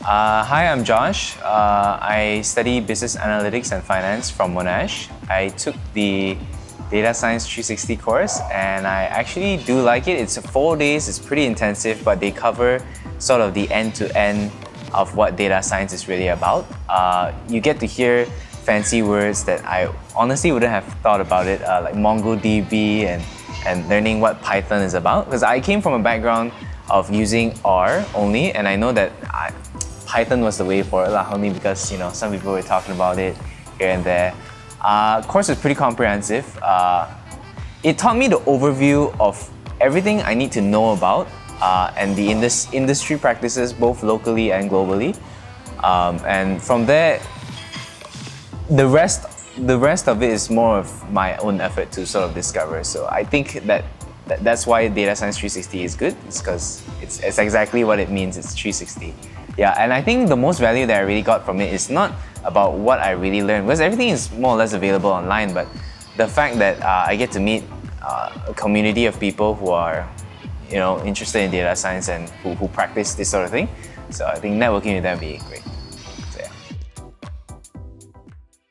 Hi, I'm Josh. I study business analytics and finance from Monash. I took the Data Science 360 course and I actually do like it. It's 4 days, it's pretty intensive, but they cover sort of the end-to-end of what data science is really about. You get to hear fancy words that I honestly wouldn't have thought about it, like MongoDB and learning what Python is about. Because I came from a background of using R only, and I know that Python was the way for it, only because some people were talking about it here and there. Course was pretty comprehensive. It taught me the overview of everything I need to know about and the industry practices both locally and globally. And from there, the rest of it is more of my own effort to sort of discover. So I think that's why Data Science 360 is good. It's because it's exactly what it means. It's 360. Yeah, and I think the most value that I really got from it is not about what I really learned, because everything is more or less available online, but the fact that I get to meet a community of people who are interested in data science and who practice this sort of thing. So I think networking with them would be great.